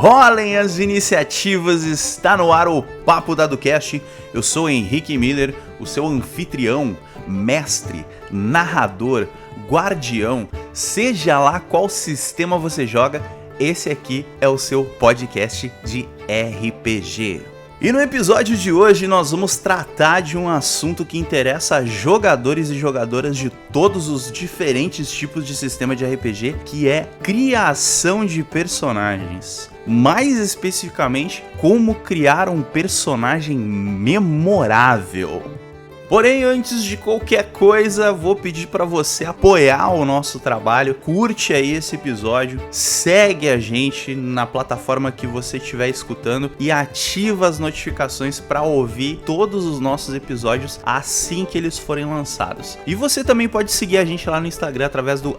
Rolem as iniciativas, está no ar o Papo Dado Cast. Eu sou Henrique Miller, o seu anfitrião, mestre, narrador, guardião, seja lá qual sistema você joga, esse aqui é o seu podcast de RPG. E no episódio de hoje nós vamos tratar de um assunto que interessa a jogadores e jogadoras de todos os diferentes tipos de sistema de RPG, que é criação de personagens. Mais especificamente, como criar um personagem memorável. Porém, antes de qualquer coisa, vou pedir para você apoiar o nosso trabalho. Curte aí esse episódio, segue a gente na plataforma que você estiver escutando e ativa as notificações para ouvir todos os nossos episódios assim que eles forem lançados. E você também pode seguir a gente lá no Instagram através do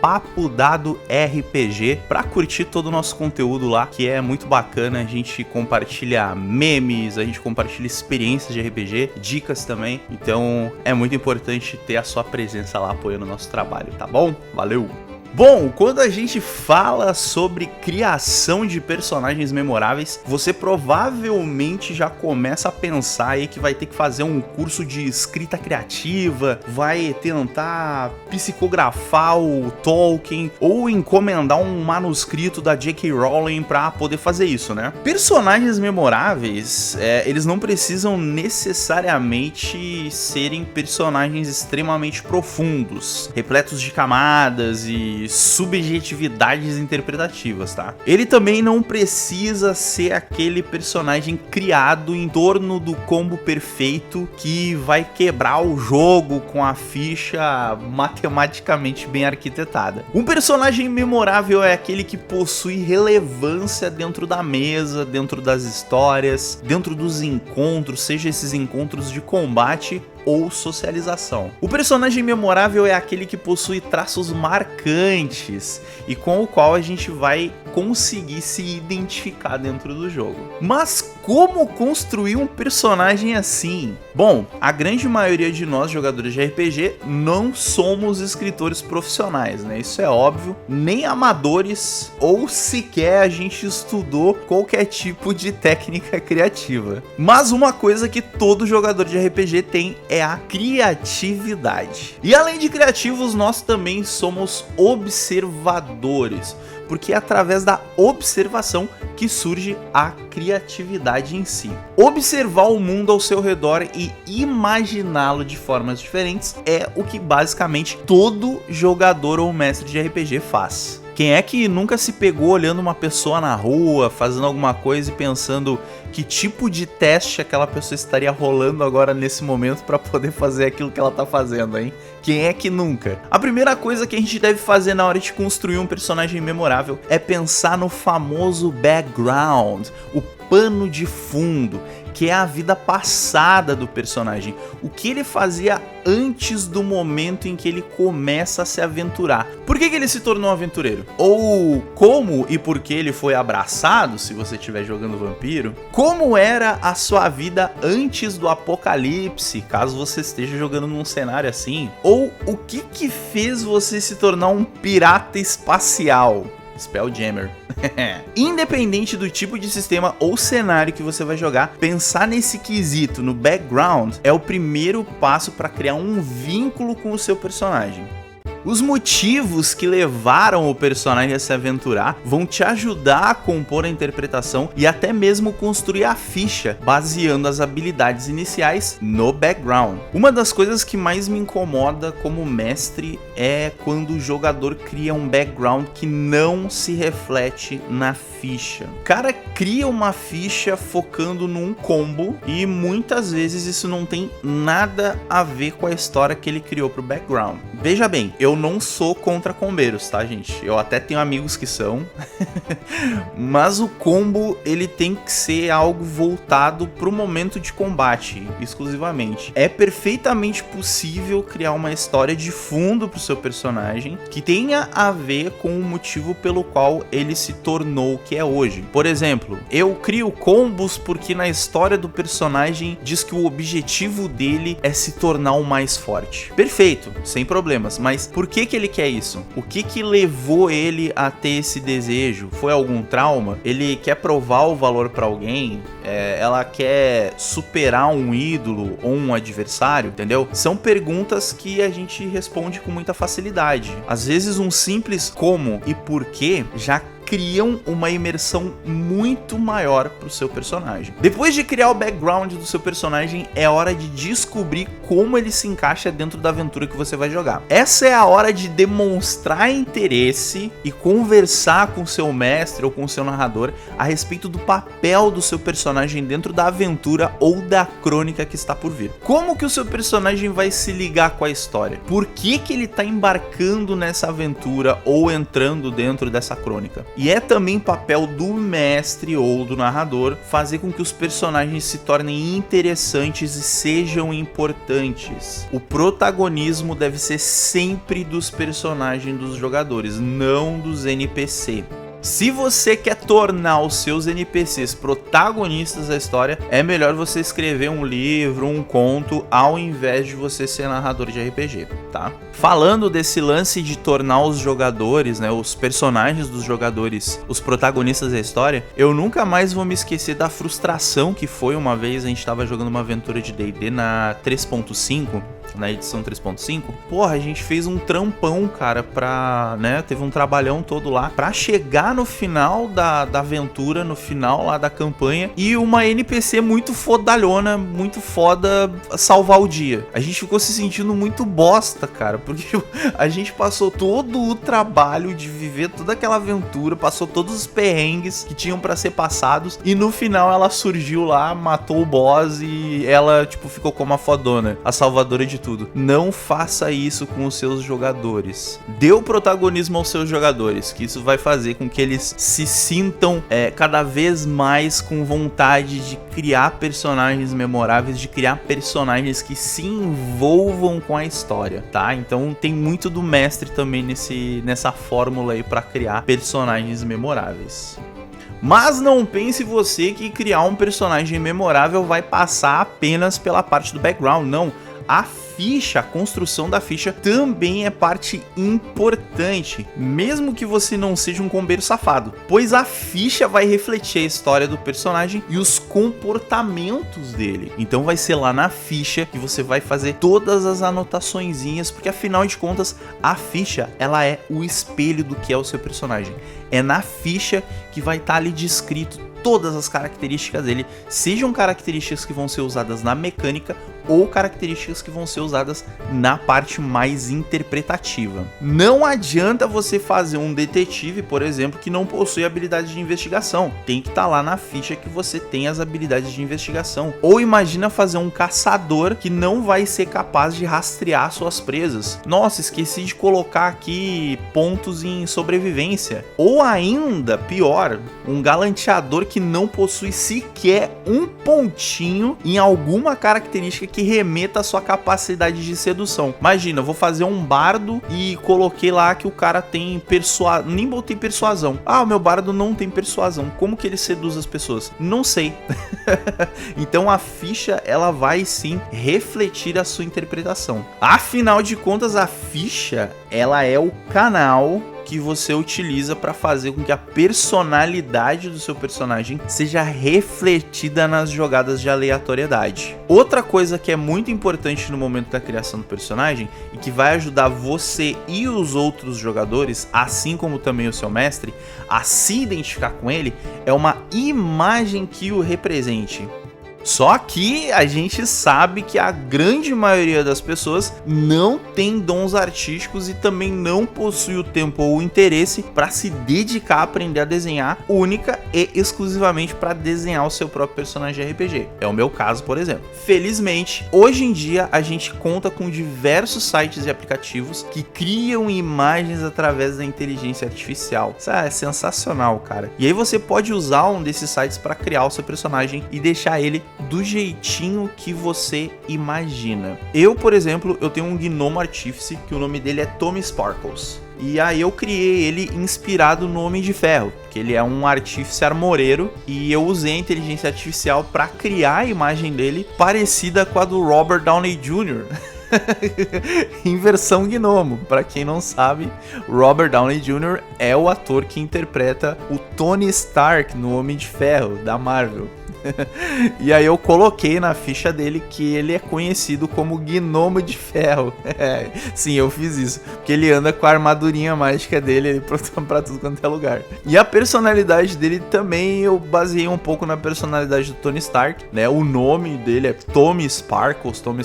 Papo Dado RPG para curtir todo o nosso conteúdo lá, que é muito bacana. A gente compartilha memes, a gente compartilha experiências de RPG, dicas também. Então é muito importante ter a sua presença lá apoiando o nosso trabalho, tá bom? Valeu! Bom, quando a gente fala sobre criação de personagens memoráveis, você provavelmente já começa a pensar aí que vai ter que fazer um curso de escrita criativa, vai tentar psicografar o Tolkien ou encomendar um manuscrito da J.K. Rowling para poder fazer isso, né? Personagens memoráveis, eles não precisam necessariamente serem personagens extremamente profundos, repletos de camadas e subjetividades interpretativas, tá? Ele também não precisa ser aquele personagem criado em torno do combo perfeito que vai quebrar o jogo com a ficha matematicamente bem arquitetada. Um personagem memorável é aquele que possui relevância dentro da mesa, dentro das histórias, dentro dos encontros, seja esses encontros de combate ou socialização. O personagem memorável é aquele que possui traços marcantes e com o qual a gente vai conseguir se identificar dentro do jogo. Mas como construir um personagem assim? Bom, a grande maioria de nós jogadores de RPG não somos escritores profissionais, né? Isso é óbvio, nem amadores ou sequer a gente estudou qualquer tipo de técnica criativa. Mas uma coisa que todo jogador de RPG tem é a criatividade. E além de criativos, nós também somos observadores, porque é através da observação que surge a criatividade em si. Observar o mundo ao seu redor e imaginá-lo de formas diferentes é o que basicamente todo jogador ou mestre de RPG faz. Quem é que nunca se pegou olhando uma pessoa na rua, fazendo alguma coisa e pensando que tipo de teste aquela pessoa estaria rolando agora nesse momento para poder fazer aquilo que ela tá fazendo, hein? Quem é que nunca? A primeira coisa que a gente deve fazer na hora de construir um personagem memorável é pensar no famoso background, o pano de fundo, que é a vida passada do personagem, o que ele fazia antes do momento em que ele começa a se aventurar. Por que ele se tornou um aventureiro? Ou como e por que ele foi abraçado, se você estiver jogando vampiro? Como era a sua vida antes do apocalipse, caso você esteja jogando num cenário assim? Ou o que fez você se tornar um pirata espacial? Spelljammer. Independente do tipo de sistema ou cenário que você vai jogar, pensar nesse quesito, no background, é o primeiro passo para criar um vínculo com o seu personagem. Os motivos que levaram o personagem a se aventurar vão te ajudar a compor a interpretação e até mesmo construir a ficha, baseando as habilidades iniciais no background. Uma das coisas que mais me incomoda como mestre é quando o jogador cria um background que não se reflete na ficha. O cara cria uma ficha focando num combo e muitas vezes isso não tem nada a ver com a história que ele criou pro background. Veja bem, eu não sou contra combeiros, tá, gente? Eu até tenho amigos que são. Mas o combo, ele tem que ser algo voltado pro momento de combate, exclusivamente. É perfeitamente possível criar uma história de fundo pro seu personagem que tenha a ver com o motivo pelo qual ele se tornou que é hoje. Por exemplo, eu crio combos porque na história do personagem diz que o objetivo dele é se tornar o mais forte. Perfeito, sem problemas, mas por que ele quer isso? O que levou ele a ter esse desejo? Foi algum trauma? Ele quer provar o valor pra alguém? Ela quer superar um ídolo ou um adversário, entendeu? São perguntas que a gente responde com muita facilidade. Às vezes um simples como e por quê já criam uma imersão muito maior pro seu personagem. Depois de criar o background do seu personagem, é hora de descobrir como ele se encaixa dentro da aventura que você vai jogar. Essa é a hora de demonstrar interesse e conversar com o seu mestre ou com o seu narrador a respeito do papel do seu personagem dentro da aventura ou da crônica que está por vir. Como que o seu personagem vai se ligar com a história? Por que ele está embarcando nessa aventura ou entrando dentro dessa crônica? E é também papel do mestre ou do narrador fazer com que os personagens se tornem interessantes e sejam importantes. O protagonismo deve ser sempre dos personagens dos jogadores, não dos NPC. Se você quer tornar os seus NPCs protagonistas da história, é melhor você escrever um livro, um conto, ao invés de você ser narrador de RPG, tá? Falando desse lance de tornar os jogadores, né, os personagens dos jogadores, os protagonistas da história, eu nunca mais vou me esquecer da frustração que foi uma vez a gente tava jogando uma aventura de D&D na 3.5, na edição 3.5, porra, a gente fez um trampão, cara, teve um trabalhão todo lá, pra chegar no final da aventura, no final lá da campanha, e uma NPC muito fodalhona, muito foda, salvar o dia. A gente ficou se sentindo muito bosta, cara, porque a gente passou todo o trabalho de viver toda aquela aventura, passou todos os perrengues que tinham pra ser passados, e no final ela surgiu lá, matou o boss, e ela, tipo, ficou como a fodona, a salvadora de tudo. Não faça isso com os seus jogadores. Dê o protagonismo aos seus jogadores, que isso vai fazer com que eles se sintam cada vez mais com vontade de criar personagens memoráveis, de criar personagens que se envolvam com a história, tá? Então tem muito do mestre também nessa fórmula aí para criar personagens memoráveis. Mas não pense você que criar um personagem memorável vai passar apenas pela parte do background, não. A construção da ficha também é parte importante, mesmo que você não seja um combeiro safado, pois a ficha vai refletir a história do personagem e os comportamentos dele. Então vai ser lá na ficha que você vai fazer todas as anotaçõezinhas, porque afinal de contas a ficha ela é o espelho do que é o seu personagem. É na ficha que vai estar ali descrito todas as características dele, sejam características que vão ser usadas na mecânica ou características que vão ser usadas na parte mais interpretativa. Não adianta você fazer um detetive, por exemplo, que não possui habilidade de investigação. Tem que estar lá na ficha que você tem as habilidades de investigação. Ou imagina fazer um caçador que não vai ser capaz de rastrear suas presas. Nossa, esqueci de colocar aqui pontos em sobrevivência. Ou ainda, pior, um galanteador que não possui sequer um pontinho em alguma característica que remeta à sua capacidade de sedução. Imagina, eu vou fazer um bardo e coloquei lá que o cara tem persuasão. Nem botei persuasão. Ah, o meu bardo não tem persuasão. Como que ele seduz as pessoas? Não sei. Então a ficha, ela vai sim refletir a sua interpretação. Afinal de contas, a ficha, ela é o canal que você utiliza para fazer com que a personalidade do seu personagem seja refletida nas jogadas de aleatoriedade. Outra coisa que é muito importante no momento da criação do personagem e que vai ajudar você e os outros jogadores, assim como também o seu mestre, a se identificar com ele, é uma imagem que o represente. Só que a gente sabe que a grande maioria das pessoas não tem dons artísticos e também não possui o tempo ou o interesse para se dedicar a aprender a desenhar única e exclusivamente para desenhar o seu próprio personagem de RPG. É o meu caso, por exemplo. Felizmente, hoje em dia a gente conta com diversos sites e aplicativos que criam imagens através da inteligência artificial. Isso é sensacional, cara. E aí você pode usar um desses sites para criar o seu personagem e deixar ele do jeitinho que você imagina. Eu, por exemplo, eu tenho um gnomo artífice que o nome dele é Tommy Sparkles. E aí eu criei ele inspirado no Homem de Ferro, que ele é um artífice armoreiro, e eu usei a inteligência artificial para criar a imagem dele parecida com a do Robert Downey Jr., em versão gnomo. Pra quem não sabe, Robert Downey Jr. é o ator que interpreta o Tony Stark no Homem de Ferro, da Marvel. E aí eu coloquei na ficha dele que ele é conhecido como Gnomo de Ferro. Sim, eu fiz isso, porque ele anda com a armadurinha mágica dele, ele pra tudo quanto é lugar. E a personalidade dele também eu baseei um pouco na personalidade do Tony Stark, né? O nome dele é Tommy Sparkles, Tony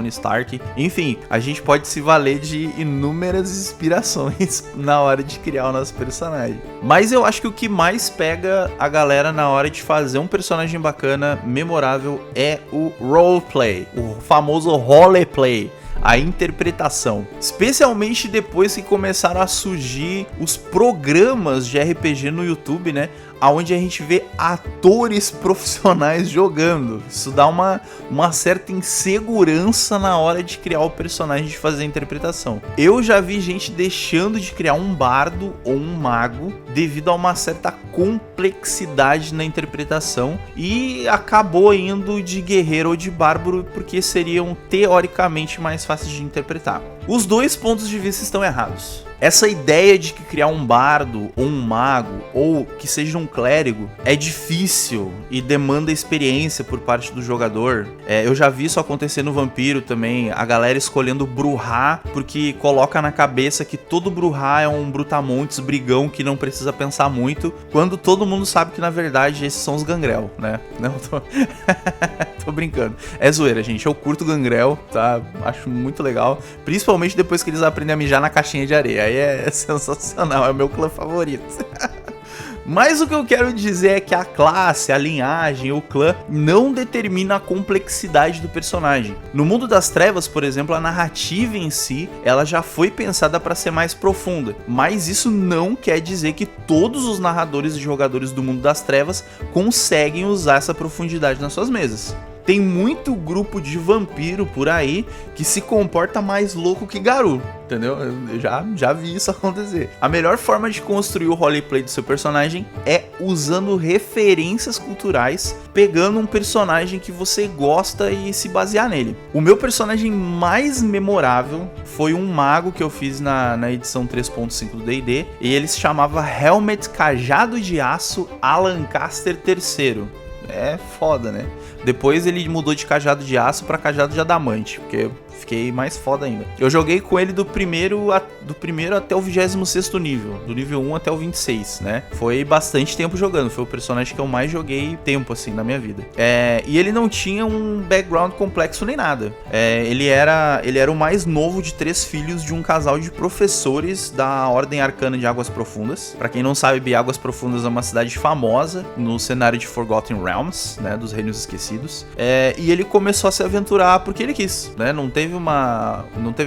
Stark. Enfim, a gente pode se valer de inúmeras inspirações na hora de criar o nosso personagem. Mas eu acho que o que mais pega a galera na hora de fazer um personagem bacana, memorável, é o roleplay, o famoso roleplay, a interpretação. Especialmente depois que começaram a surgir os programas de RPG no YouTube, né? Onde a gente vê atores profissionais jogando. Isso dá uma certa insegurança na hora de criar o personagem, de fazer a interpretação. Eu já vi gente deixando de criar um bardo ou um mago devido a uma certa complexidade na interpretação e acabou indo de guerreiro ou de bárbaro porque seriam teoricamente mais fáceis de interpretar. Os dois pontos de vista estão errados. Essa ideia de que criar um bardo, ou um mago, ou que seja um clérigo, é difícil e demanda experiência por parte do jogador. Eu já vi isso acontecer no Vampiro também, a galera escolhendo Bruhá, porque coloca na cabeça que todo Bruhá é um brutamontes brigão que não precisa pensar muito, quando todo mundo sabe que na verdade esses são os gangrel, né? Não, tô brincando. É zoeira, gente, eu curto gangrel, tá? Acho muito legal, principalmente depois que eles aprendem a mijar na caixinha de areia. Aí é sensacional, é o meu clã favorito. Mas o que eu quero dizer é que a classe, a linhagem, o clã não determina a complexidade do personagem. No Mundo das Trevas, por exemplo, a narrativa em si, ela já foi pensada para ser mais profunda. Mas isso não quer dizer que todos os narradores e jogadores do Mundo das Trevas conseguem usar essa profundidade nas suas mesas. Tem muito grupo de vampiro por aí que se comporta mais louco que Garou, entendeu? Eu já vi isso acontecer. A melhor forma de construir o roleplay do seu personagem é usando referências culturais, pegando um personagem que você gosta e se basear nele. O meu personagem mais memorável foi um mago que eu fiz na edição 3.5 do D&D, e ele se chamava Helmet Cajado de Aço Alancaster III. É foda, né? Depois ele mudou de cajado de aço pra cajado de adamante, porque fiquei mais foda ainda. Eu joguei com ele do primeiro até o 26º nível, do nível 1 até o 26, né? Foi bastante tempo jogando, foi o personagem que eu mais joguei tempo, assim, na minha vida. E ele não tinha um background complexo nem nada. Ele era o mais novo de 3 filhos de um casal de professores da Ordem Arcana de Águas Profundas. Pra quem não sabe, Águas Profundas é uma cidade famosa no cenário de Forgotten Realms, né? Dos Reinos Esquecidos. E ele começou a se aventurar porque ele quis, né? Não teve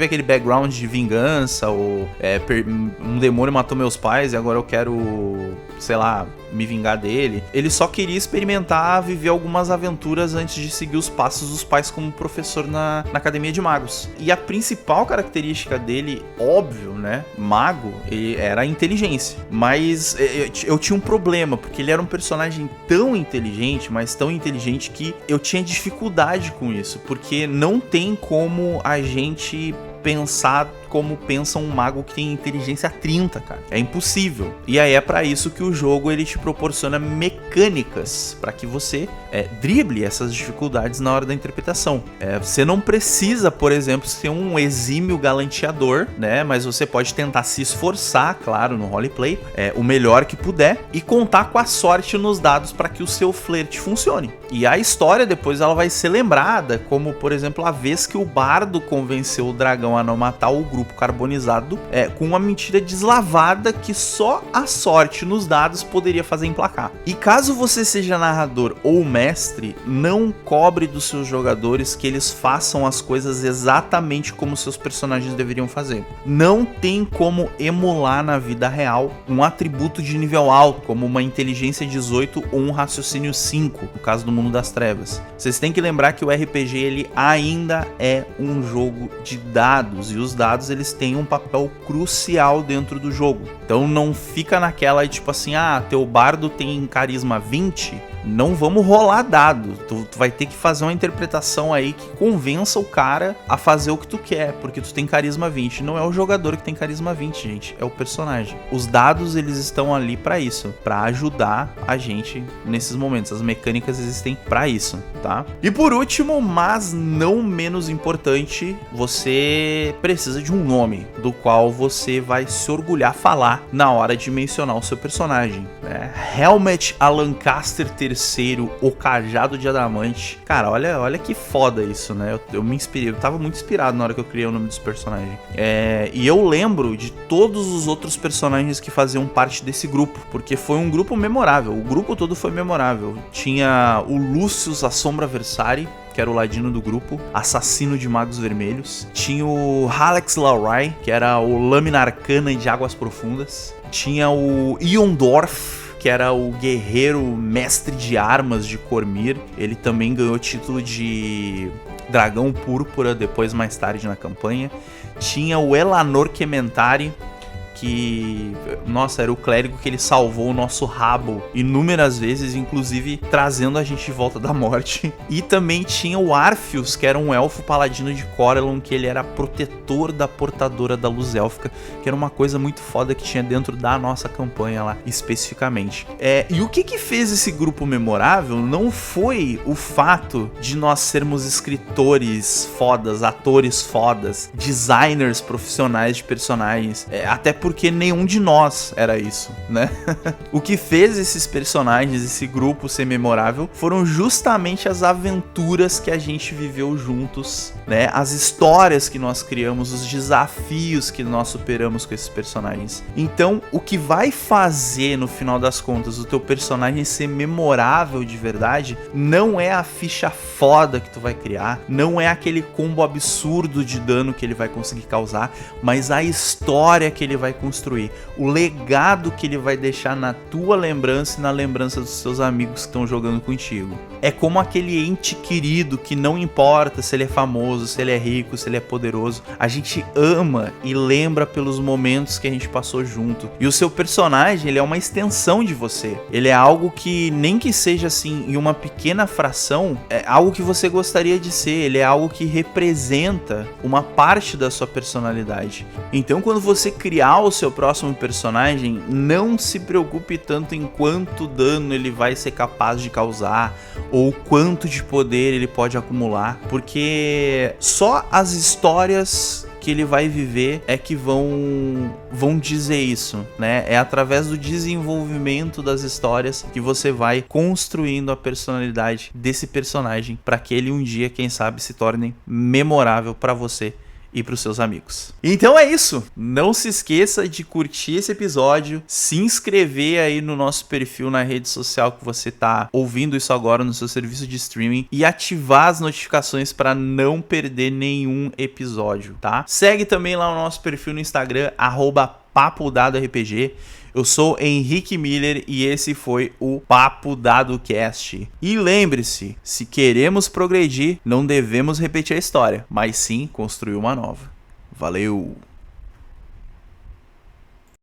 aquele background de vingança ou um demônio matou meus pais e agora eu quero, sei lá, me vingar dele. Ele só queria experimentar, viver algumas aventuras antes de seguir os passos dos pais como professor na Academia de Magos. E a principal característica dele, óbvio, né, mago, era a inteligência. Mas eu tinha um problema, porque ele era um personagem tão inteligente, mas tão inteligente que eu tinha dificuldade com isso, porque não tem como a gente pensar como pensa um mago que tem inteligência 30, cara. É impossível. E aí é pra isso que o jogo ele te proporciona mecânicas para que você drible essas dificuldades na hora da interpretação. Você não precisa, por exemplo, ser um exímio galanteador, né? Mas você pode tentar se esforçar, claro, no roleplay, o melhor que puder e contar com a sorte nos dados para que o seu flerte funcione. E a história depois ela vai ser lembrada, como por exemplo a vez que o bardo convenceu o dragão a não matar o grupo carbonizado com uma mentira deslavada que só a sorte nos dados poderia fazer emplacar. E caso você seja narrador ou mestre, não cobre dos seus jogadores que eles façam as coisas exatamente como seus personagens deveriam fazer. Não tem como emular na vida real um atributo de nível alto, como uma inteligência 18 ou um raciocínio 5, no caso do Mundo Mundo das Trevas. Vocês têm que lembrar que o RPG ele ainda é um jogo de dados, e os dados eles têm um papel crucial dentro do jogo. Então não fica naquela tipo assim, teu bardo tem carisma 20, não vamos rolar dado. Tu vai ter que fazer uma interpretação aí que convença o cara a fazer o que tu quer, porque tu tem carisma 20. Não é o jogador que tem carisma 20, gente, é o personagem. Os dados eles estão ali pra isso, pra ajudar a gente nesses momentos. As mecânicas existem pra isso, tá? E por último, mas não menos importante, você precisa de um nome do qual você vai se orgulhar falar na hora de mencionar o seu personagem, né? Helmet Alancaster III, o Cajado de Adamante. Cara, olha que foda isso, né? Eu me inspirei, eu tava muito inspirado na hora que eu criei o nome dos personagens. E eu lembro de todos os outros personagens que faziam parte desse grupo, porque foi um grupo memorável. O grupo todo foi memorável. Tinha o Lucius, a Sombra Versari, que era o ladino do grupo, assassino de magos vermelhos. Tinha o Halex Laurai, que era o Lâmina Arcana de Águas Profundas. Tinha o Iondorf, que era o guerreiro mestre de armas de Cormyr. Ele também ganhou o título de Dragão Púrpura depois, mais tarde na campanha. Tinha o Elanor Kementari, que, nossa, era o clérigo que ele salvou o nosso rabo inúmeras vezes, inclusive trazendo a gente de volta da morte. E também tinha o Arfius, que era um elfo paladino de Corellon, que ele era protetor da portadora da luz élfica, que era uma coisa muito foda que tinha dentro da nossa campanha lá, especificamente. E o que fez esse grupo memorável não foi o fato de nós sermos escritores fodas, atores fodas, designers profissionais de personagens, até porque nenhum de nós era isso, né? O que fez esses personagens, esse grupo ser memorável, foram justamente as aventuras que a gente viveu juntos, né? As histórias que nós criamos, os desafios que nós superamos com esses personagens. Então, o que vai fazer, no final das contas, o teu personagem ser memorável de verdade, não é a ficha foda que tu vai criar, não é aquele combo absurdo de dano que ele vai conseguir causar, mas a história que ele vai construir, o legado que ele vai deixar na tua lembrança e na lembrança dos seus amigos que estão jogando contigo. É como aquele ente querido que não importa se ele é famoso, se ele é rico, se ele é poderoso, a gente ama e lembra pelos momentos que a gente passou junto. E o seu personagem, ele é uma extensão de você. Ele é algo que, nem que seja assim em uma pequena fração, é algo que você gostaria de ser. Ele é algo que representa uma parte da sua personalidade. Então, quando você criar o seu próximo personagem, não se preocupe tanto em quanto dano ele vai ser capaz de causar ou quanto de poder ele pode acumular, porque só as histórias que ele vai viver é que vão dizer isso, né? É através do desenvolvimento das histórias que você vai construindo a personalidade desse personagem para que ele um dia, quem sabe, se torne memorável para você e para os seus amigos. Então é isso. Não se esqueça de curtir esse episódio, se inscrever aí no nosso perfil na rede social que você tá ouvindo isso agora no seu serviço de streaming e ativar as notificações para não perder nenhum episódio, tá? Segue também lá o nosso perfil no Instagram, @PapoDadoRPG. Eu sou Henrique Miller e esse foi o Papo Dado Cast. E lembre-se, se queremos progredir, não devemos repetir a história, mas sim construir uma nova. Valeu!